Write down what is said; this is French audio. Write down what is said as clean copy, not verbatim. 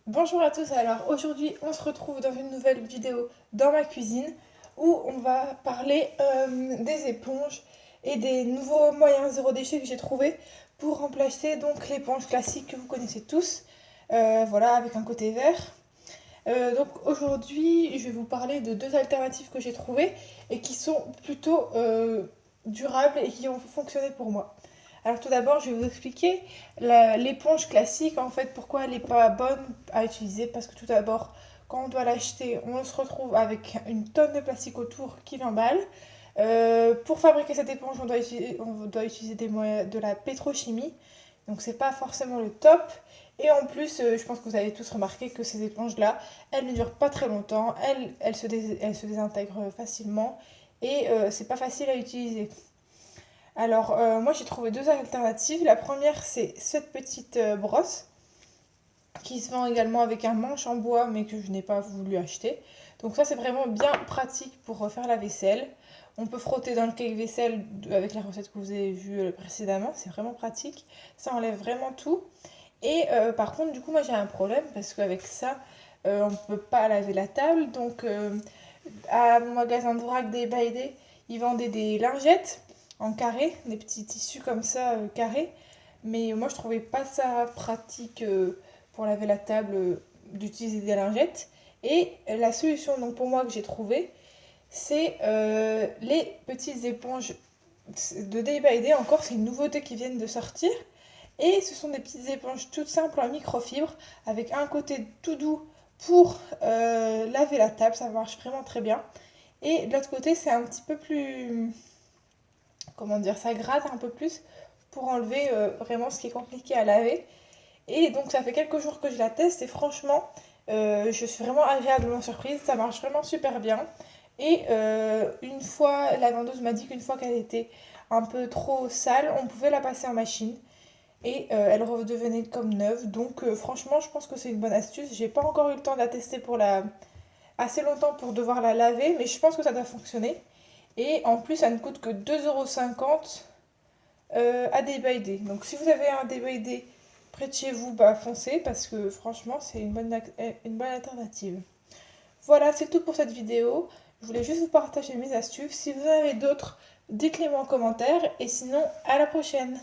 Bonjour à tous, alors aujourd'hui on se retrouve dans une nouvelle vidéo dans ma cuisine où on va parler des éponges et des nouveaux moyens zéro déchet que j'ai trouvé pour remplacer donc l'éponge classique que vous connaissez tous, voilà avec un côté vert. Donc aujourd'hui je vais vous parler de deux alternatives que j'ai trouvées et qui sont plutôt durables et qui ont fonctionné pour moi. Alors tout d'abord, je vais vous expliquer l'éponge classique, en fait, pourquoi elle n'est pas bonne à utiliser. Parce que tout d'abord, quand on doit l'acheter, on se retrouve avec une tonne de plastique autour qui l'emballe. Pour fabriquer cette éponge, on doit utiliser de la pétrochimie. Donc c'est pas forcément le top. Et en plus, je pense que vous avez tous remarqué que ces éponges-là, elles ne durent pas très longtemps. Elles se désintègrent facilement. Et c'est pas facile à utiliser. Alors, moi j'ai trouvé deux alternatives. La première, c'est cette petite brosse qui se vend également avec un manche en bois, mais que je n'ai pas voulu acheter. Donc, ça, c'est vraiment bien pratique pour faire la vaisselle. On peut frotter dans le cake-vaisselle avec la recette que vous avez vue précédemment. C'est vraiment pratique. Ça enlève vraiment tout. Et par contre, du coup, moi j'ai un problème parce qu'avec ça, on ne peut pas laver la table. Donc, à mon magasin de vrac des Baïdés, ils vendaient des lingettes en carré, des petits tissus comme ça carrés. Mais moi je trouvais pas ça pratique pour laver la table d'utiliser des lingettes. Et la solution donc pour moi que j'ai trouvée, c'est les petites éponges de Day by Day. Encore, c'est une nouveauté qui vient de sortir. Et ce sont des petites éponges toutes simples en microfibre avec un côté tout doux pour laver la table. Ça marche vraiment très bien. Et de l'autre côté, c'est un petit peu plus, comment dire, ça gratte un peu plus pour enlever vraiment ce qui est compliqué à laver. Et donc ça fait quelques jours que je la teste et franchement, je suis vraiment agréablement surprise. Ça marche vraiment super bien. Et une fois, la vendeuse m'a dit qu'une fois qu'elle était un peu trop sale, on pouvait la passer en machine. Et elle redevenait comme neuve. Donc franchement, je pense que c'est une bonne astuce. J'ai pas encore eu le temps de la tester pour assez longtemps pour devoir la laver, mais je pense que ça doit fonctionner. Et en plus, ça ne coûte que 2,50 € à Day by Day. Donc si vous avez un Day by Day près de chez vous, bah foncez parce que franchement, c'est une bonne alternative. Voilà, c'est tout pour cette vidéo. Je voulais juste vous partager mes astuces. Si vous en avez d'autres, dites-les moi en commentaire. Et sinon, à la prochaine.